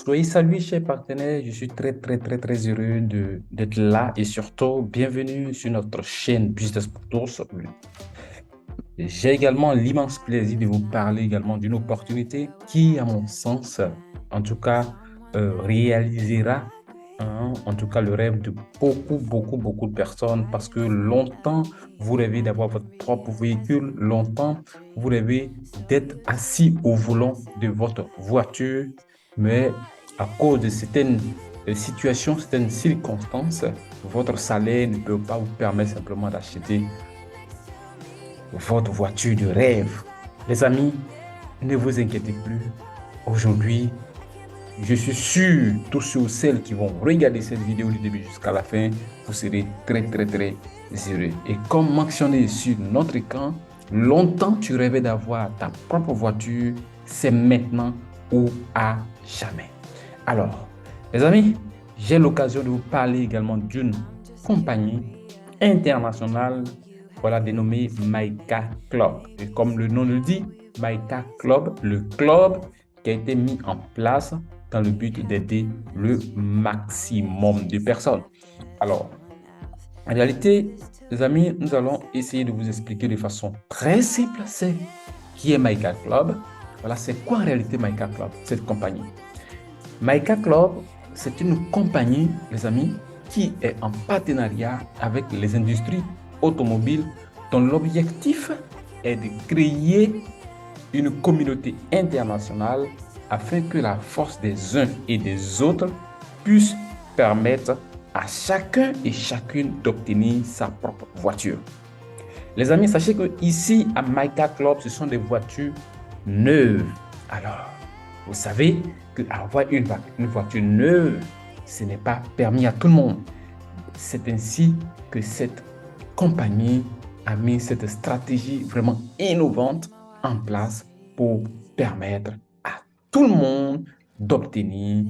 Soyez salués, chers partenaires. Je suis très heureux d'être là et surtout, bienvenue sur notre chaîne Business pour tous. J'ai également l'immense plaisir de vous parler également d'une opportunité qui, à mon sens, en tout cas, réalisera, en tout cas, le rêve de beaucoup de personnes parce que longtemps, vous rêvez d'avoir votre propre véhicule, longtemps, vous rêvez d'être assis au volant de votre voiture, mais à cause de certaines situations, certaines circonstances, votre salaire ne peut pas vous permettre simplement d'acheter votre voiture de rêve. Les amis, ne vous inquiétez plus. Aujourd'hui, je suis sûr, tous ceux ou celles qui vont regarder cette vidéo du début jusqu'à la fin, vous serez très heureux. Et comme mentionné sur notre écran, longtemps tu rêvais d'avoir ta propre voiture, c'est maintenant ou à jamais. Alors, les amis, j'ai l'occasion de vous parler également d'une compagnie internationale, voilà, dénommée Mica Club. Et comme le nom le dit, Mica Club, le club qui a été mis en place dans le but d'aider le maximum de personnes. Alors, en réalité, les amis, nous allons essayer de vous expliquer de façon très simple c'est qui est Mica Club. Voilà, c'est quoi en réalité Mica Club, cette compagnie. Mica Club, c'est une compagnie, les amis, qui est en partenariat avec les industries automobiles dont l'objectif est de créer une communauté internationale afin que la force des uns et des autres puisse permettre à chacun et chacune d'obtenir sa propre voiture. Les amis, sachez que ici à Mica Club, ce sont des voitures neuves. Alors, vous savez qu'avoir une voiture neuve, ce n'est pas permis à tout le monde. C'est ainsi que cette compagnie a mis cette stratégie vraiment innovante en place pour permettre à tout le monde d'obtenir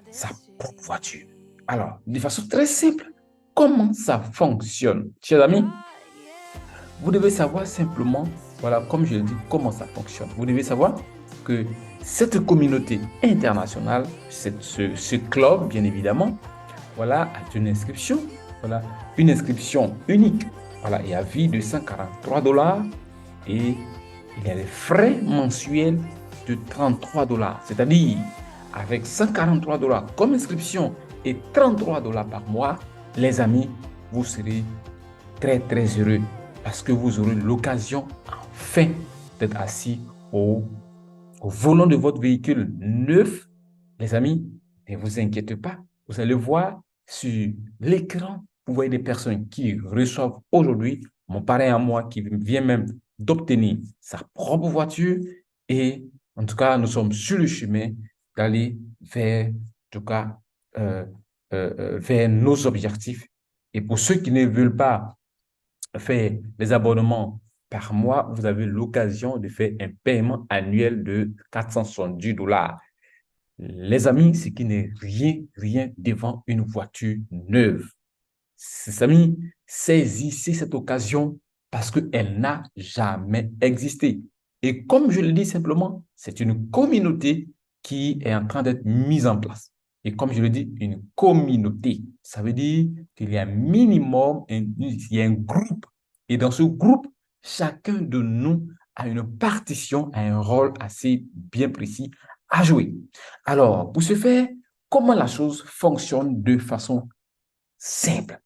sa propre voiture. Alors, de façon très simple, comment ça fonctionne? Chers amis, vous devez savoir simplement, voilà, comme je le dis, comment ça fonctionne. Vous devez savoir que cette communauté internationale, ce club, bien évidemment, voilà, a une inscription, voilà, une inscription unique, voilà, et à vie de 143 dollars et il y a les frais mensuels de 33 dollars, c'est-à-dire avec 143 dollars comme inscription et 33 dollars par mois, les amis, vous serez très heureux parce que vous aurez l'occasion enfin d'être assis au volant de votre véhicule neuf. Les amis, ne vous inquiétez pas, vous allez voir sur l'écran, vous voyez des personnes qui reçoivent aujourd'hui, mon parrain à moi qui vient même d'obtenir sa propre voiture et en tout cas, nous sommes sur le chemin d'aller vers, en tout cas, euh, vers nos objectifs. Et pour ceux qui ne veulent pas faire les abonnements par mois, vous avez l'occasion de faire un paiement annuel de 470 dollars. Les amis, ce qui n'est rien devant une voiture neuve. Les amis, saisissez cette occasion parce qu'elle n'a jamais existé. Et comme je le dis simplement, c'est une communauté qui est en train d'être mise en place. Et comme je le dis, une communauté, ça veut dire qu'il y a un minimum, il y a un groupe. Et dans ce groupe, chacun de nous a une partition, a un rôle assez bien précis à jouer. Alors, pour ce faire, comment la chose fonctionne de façon simple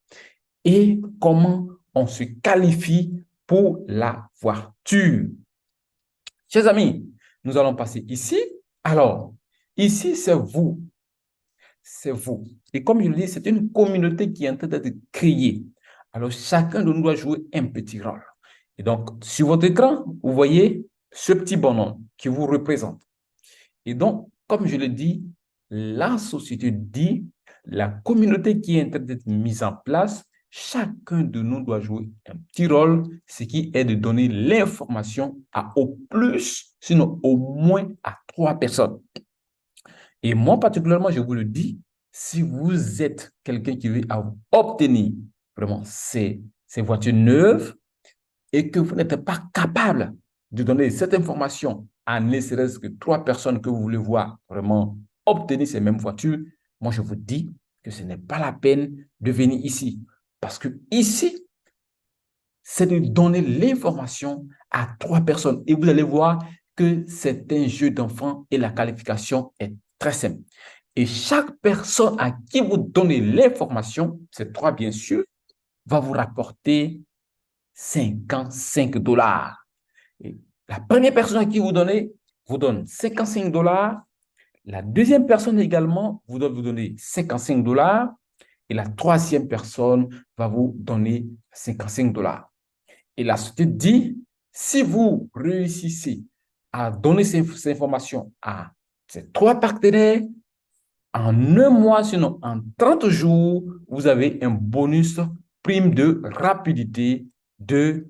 et comment on se qualifie pour la voiture. Chers amis, nous allons passer ici. Alors, ici, c'est vous. C'est vous. Et comme je le dis, c'est une communauté qui est en train d'être créée. Alors, chacun de nous doit jouer un petit rôle. Et donc, sur votre écran, vous voyez ce petit bonhomme qui vous représente. Et donc, comme je le dis, la société dit, la communauté qui est en train d'être mise en place, chacun de nous doit jouer un petit rôle, ce qui est de donner l'information à au plus, sinon au moins à 3 personnes. Et moi, particulièrement, je vous le dis, si vous êtes quelqu'un qui veut obtenir vraiment ces voitures neuves et que vous n'êtes pas capable de donner cette information à ne serait-ce que 3 personnes que vous voulez voir vraiment obtenir ces mêmes voitures, moi, je vous dis que ce n'est pas la peine de venir ici. Parce que ici, c'est de donner l'information à 3 personnes. Et vous allez voir que c'est un jeu d'enfant et la qualification est très simple. Et chaque personne à qui vous donnez l'information, ces 3 bien sûr, va vous rapporter 55 dollars. Et la première personne à qui vous donnez vous donne 55 dollars. La deuxième personne également vous donner 55 dollars. Et la troisième personne va vous donner 55 dollars. Et la société dit, si vous réussissez à donner ces informations à ces 3 partenaires, en un mois, sinon en 30 jours, vous avez un bonus prime de rapidité de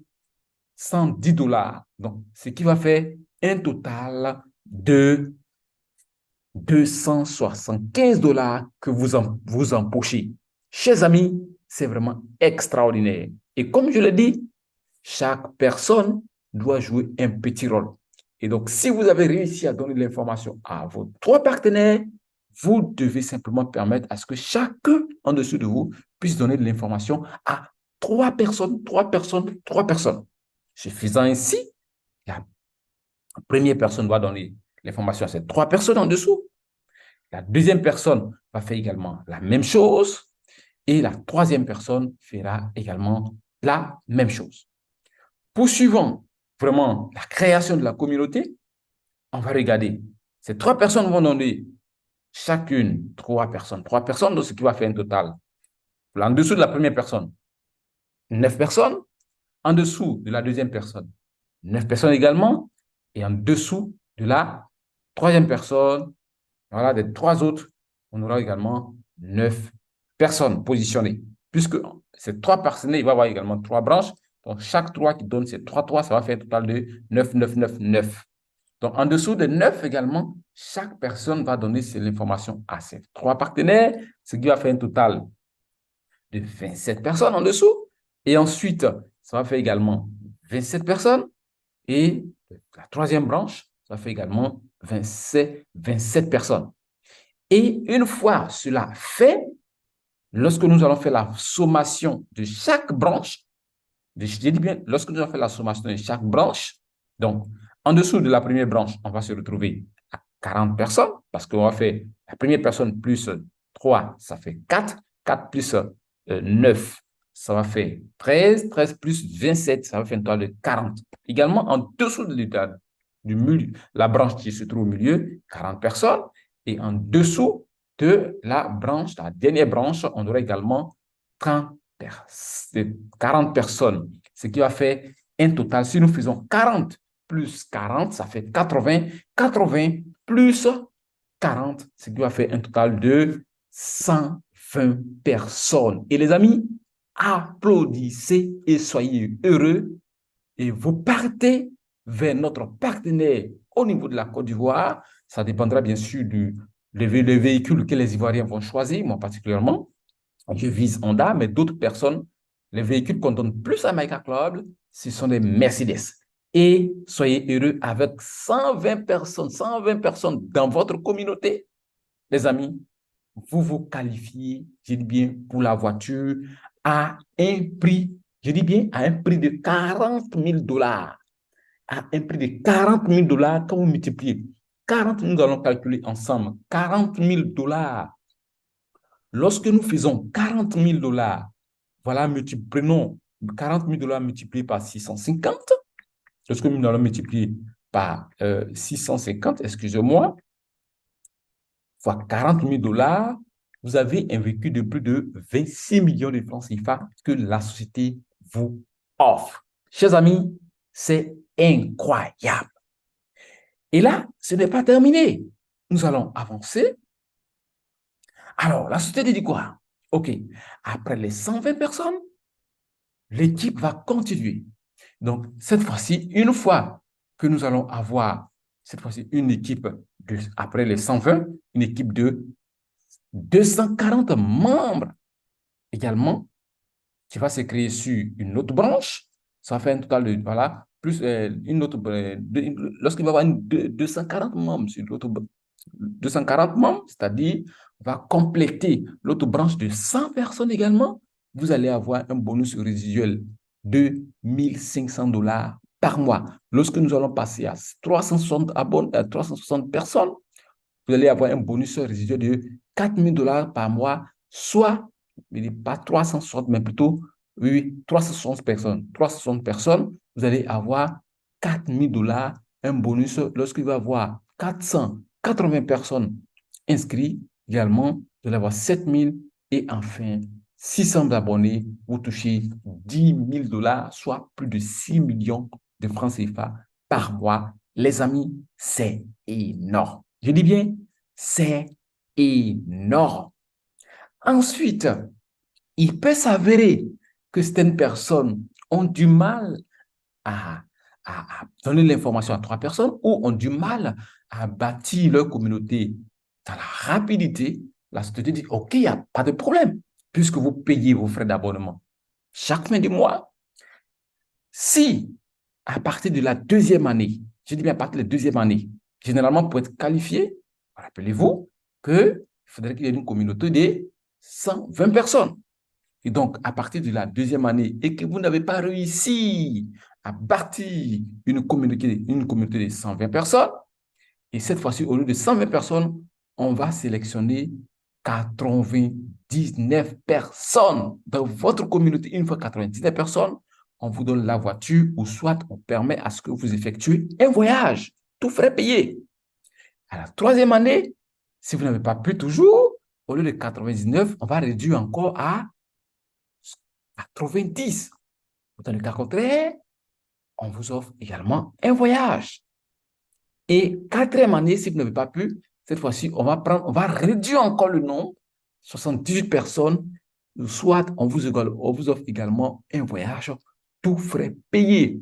110 dollars. Donc, ce qui va faire un total de 275 dollars que vous empochez. Chers amis, c'est vraiment extraordinaire. Et comme je l'ai dit, chaque personne doit jouer un petit rôle. Et donc, si vous avez réussi à donner l'information à vos 3 partenaires, vous devez simplement permettre à ce que chacun en dessous de vous puisse donner de l'information à 3 personnes, 3 personnes, 3 personnes. Suffisant ainsi, la première personne doit donner l'information à ces 3 personnes en dessous. La deuxième personne va faire également la même chose et la troisième personne fera également la même chose. Poursuivant vraiment la création de la communauté, on va regarder. Ces 3 personnes vont donner chacune 3 personnes. 3 personnes, donc ce qui va faire un total. En dessous de la première personne, 9 personnes. En dessous de la deuxième personne, 9 personnes également. Et en dessous de la troisième personne, voilà, des 3 autres, on aura également 9 personnes positionnées. Puisque ces 3 personnes, il va y avoir également 3 branches. Donc, chaque 3 qui donne ces 3, ça va faire un total de 9, 9, 9, 9. Donc, en dessous de 9 également, chaque personne va donner l'information à ses 3 partenaires, ce qui va faire un total de 27 personnes en dessous. Et ensuite, ça va faire également 27 personnes. Et la troisième branche, ça fait également 27 personnes. Et une fois cela fait, lorsque nous allons faire la sommation de chaque branche, je dis bien, lorsque nous allons faire la sommation de chaque branche, donc en dessous de la première branche, on va se retrouver à 40 personnes parce qu'on va faire la première personne plus 3, ça fait 4. 4 plus 9, ça va faire 13. 13 plus 27, ça va faire un total de 40. Également, en dessous de du milieu, la branche qui se trouve au milieu, 40 personnes. Et en dessous de la branche, la dernière branche, on aura également 40 personnes. Ce qui va faire un total, si nous faisons 40 plus 40, ça fait 80. 80 plus 40, ce qui va faire un total de 120 personnes. Et les amis, applaudissez et soyez heureux. Et vous partez vers notre partenaire au niveau de la Côte d'Ivoire. Ça dépendra bien sûr du le véhicule que les Ivoiriens vont choisir, moi particulièrement. Je vise Honda, mais d'autres personnes, les véhicules qu'on donne plus à Mica Club, ce sont des Mercedes. Et soyez heureux avec 120 personnes dans votre communauté. Les amis, vous vous qualifiez, je dis bien, pour la voiture à un prix, je dis bien, à un prix de 40 000 dollars. À un prix de 40 000 dollars, quand vous multipliez 40, nous allons calculer ensemble, 40 000 dollars. Lorsque nous faisons 40 000 dollars, voilà, prenons 40 000 dollars multipliés par 650. Lorsque nous allons multiplier par 650, excusez-moi, fois 40 000 dollars, vous avez un véhicule de plus de 26 millions de francs CFA que la société vous offre. Chers amis, c'est incroyable. Et là, ce n'est pas terminé. Nous allons avancer. Alors, la société dit quoi? OK, après les 120 personnes, l'équipe va continuer. Donc, cette fois-ci, une fois que nous allons avoir, cette fois-ci, une équipe, après les 120, une équipe de 240 membres également, qui va se créer sur une autre branche. Ça fait un total de, voilà, plus une autre, lorsqu'il va y avoir 240 membres sur 240 membres, c'est-à-dire on va compléter l'autre branche de 100 personnes également. Vous allez avoir un bonus résiduel de 1 500 $ par mois. Lorsque nous allons passer à 360 abonnés, à 360 personnes, vous allez avoir un bonus résiduel de 4 000 $ par mois, soit, pas 360, mais plutôt, oui, 360 personnes. 360 personnes, vous allez avoir 4 000 $ un bonus lorsqu'il va y avoir 480 personnes inscrites. Également, vous allez avoir 7 000 et enfin 600 abonnés, vous touchez 10 000 $, soit plus de 6 millions de francs CFA par mois. Les amis, c'est énorme. Je dis bien, c'est énorme. Ensuite, il peut s'avérer que certaines personnes ont du mal à, à donner l'information à 3 personnes ou ont du mal à bâtir leur communauté dans la rapidité. La société dit, OK, il n'y a pas de problème, puisque vous payez vos frais d'abonnement chaque fin du mois. Si, à partir de la deuxième année, je dis bien à partir de la deuxième année, généralement pour être qualifié, rappelez-vous qu'il faudrait qu'il y ait une communauté de 120 personnes. Et donc, à partir de la deuxième année, et que vous n'avez pas réussi à bâtir une communauté de 120 personnes, et cette fois-ci, au lieu de 120 personnes, on va sélectionner 99 personnes dans votre communauté. Une fois 99 personnes, on vous donne la voiture ou soit on permet à ce que vous effectuez un voyage, tout frais payé. À la troisième année, si vous n'avez pas pu toujours, au lieu de 99, on va réduire encore à 90. Dans le cas contraire, on vous offre également un voyage. Et quatrième année, si vous n'avez pas pu, cette fois-ci, on va réduire encore le nombre, 78 personnes, soit on vous offre également un voyage, tout frais payé.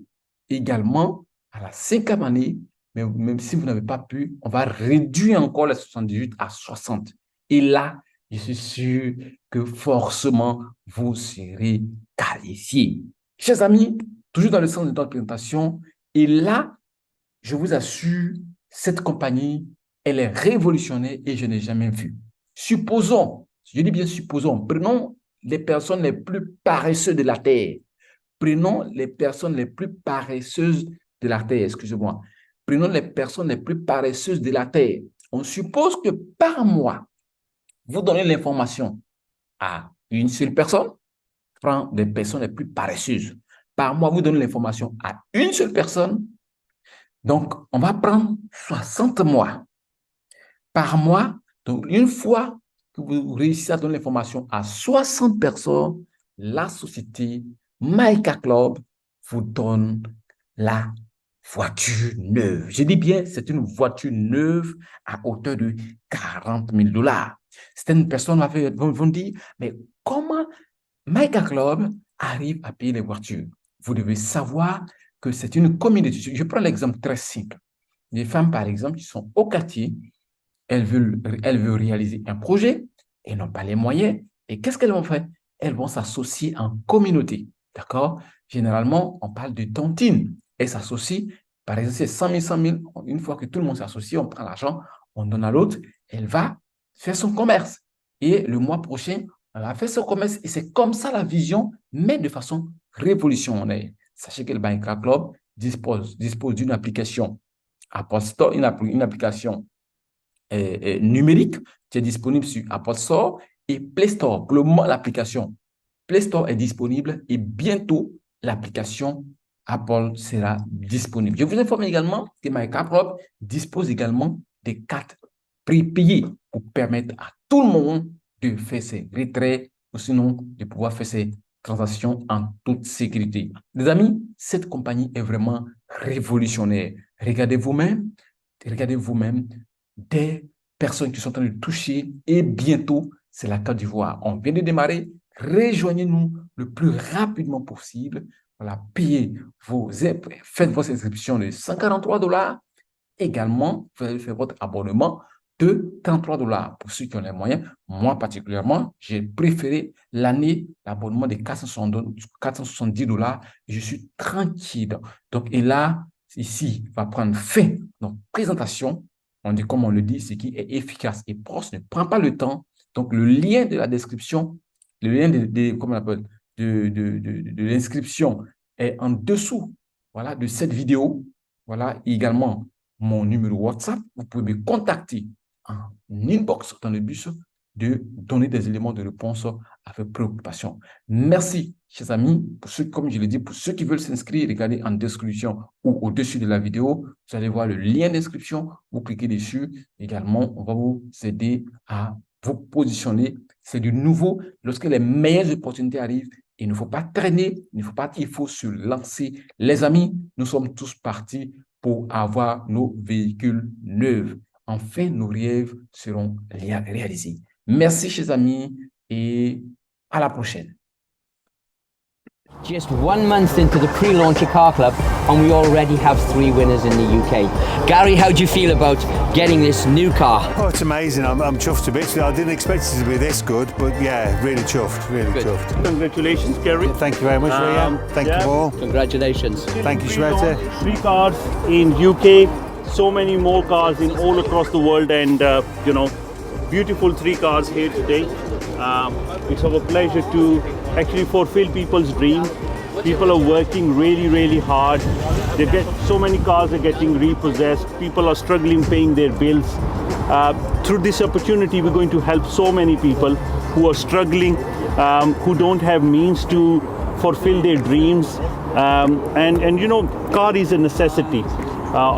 Également, à la cinquième année, même si vous n'avez pas pu, on va réduire encore les 78 à 60. Et là, je suis sûr que forcément, vous serez qualifié. Chers amis, toujours dans le sens de notre présentation, et là, je vous assure, cette compagnie, elle est révolutionnaire et je n'ai jamais vu. Supposons, je dis bien supposons, prenons les personnes les plus paresseuses de la Terre. Prenons les personnes les plus paresseuses de la Terre, excusez-moi. Prenons les personnes les plus paresseuses de la Terre. On suppose que par mois, vous donnez l'information à une seule personne, prends des personnes les plus paresseuses. Par mois, vous donnez l'information à une seule personne. Donc, on va prendre 60 mois. Par mois, donc une fois que vous réussissez à donner l'information à 60 personnes, la société Maïka Club vous donne la voiture neuve. Je dis bien, c'est une voiture neuve à hauteur de 40 000 $. Certaines personnes vont dire, mais comment Maïka Club arrive à payer les voitures? Vous devez savoir que c'est une communauté. Je prends l'exemple très simple. Les femmes, par exemple, qui sont au quartier, elles veulent réaliser un projet, elles n'ont pas les moyens. Et qu'est-ce qu'elles vont faire? Elles vont s'associer en communauté. D'accord? Généralement, on parle de tontine. Elles s'associent. Par exemple, c'est 100 000, 100 000. Une fois que tout le monde s'associe, on prend l'argent, on donne à l'autre. Elle va faire son commerce. Et le mois prochain, elle va faire son commerce. Et c'est comme ça la vision, mais de façon révolutionnaire. Sachez que le Banca Club dispose d'une application Apple Store, une application numérique qui est disponible sur Apple Store et Play Store. Pour le moment, l'application Play Store est disponible et bientôt, l'application Apple sera disponible. Je vous informe également que MyCapRob dispose également des cartes prépayées pour permettre à tout le monde de faire ses retraits ou sinon de pouvoir faire ses transactions en toute sécurité. Les amis, cette compagnie est vraiment révolutionnaire. Regardez vous-même des personnes qui sont en train de toucher et bientôt, c'est la Côte d'Ivoire. On vient de démarrer. Rejoignez-nous le plus rapidement possible. Voilà, faites vos inscriptions de 143 $. Également, vous allez faire votre abonnement de 33 $ pour ceux qui ont les moyens. Moi, particulièrement, j'ai préféré l'abonnement de 470 $. Je suis tranquille. Donc, et là, ici, va prendre fin. Donc, présentation. on dit comme on le dit, ce qui est efficace et proche ne prend pas le temps. Donc, le lien de la description, le lien comment on appelle, de l'inscription est en dessous, voilà, de cette vidéo. Voilà, également mon numéro WhatsApp. Vous pouvez me contacter en inbox dans le but de donner des éléments de réponse à vos préoccupations. Merci, chers amis. Pour ceux, comme je l'ai dit, pour ceux qui veulent s'inscrire, regardez en description ou au-dessus de la vidéo. Vous allez voir le lien d'inscription. Vous cliquez dessus. Également, on va vous aider à vous positionner. C'est du nouveau. Lorsque les meilleures opportunités arrivent, il ne faut pas traîner, il faut se lancer. Les amis, nous sommes tous partis pour avoir nos véhicules neufs. Enfin, nos rêves seront réalisés. Merci, chers amis, et à la prochaine. Just 1 month into the pre-launch of Car Club, and we already have 3 winners in the UK. Gary, how do you feel about getting this new car? Oh, it's amazing. I'm chuffed a bit. I didn't expect it to be this good, but yeah, really chuffed, really chuffed. Congratulations, Gary. Thank you very much, Rian. Thank you all. Congratulations. Thank you, Shweta. 3 cars in UK, so many more cars in all across the world, and beautiful 3 cars here today. It's our pleasure to actually fulfill people's dream. People are working really, really hard. So many cars are getting repossessed. People are struggling paying their bills. Through this opportunity, we're going to help so many people who are struggling, who don't have means to fulfill their dreams. Car is a necessity.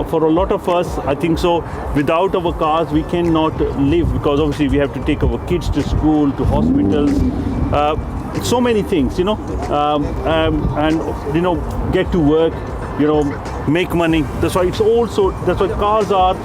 For a lot of us, I think so, without our cars, we cannot live, because obviously we have to take our kids to school, to hospitals, so many things, and get to work, make money. That's why cars are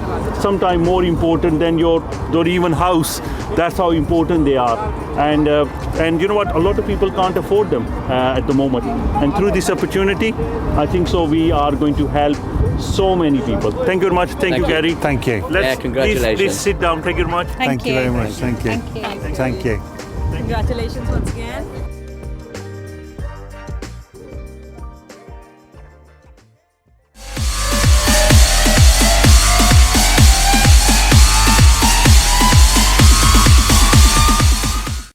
sometimes more important than your even house. That's how important they are. And you know what? A lot of people can't afford them at the moment. And through this opportunity, I think so we are going to help so many people. Thank you very much. Thank you, Gary. Thank you. Congratulations. Please sit down. Thank you very much. Thank you very much. Thank you. Thank you. Thank you. Congratulations once again.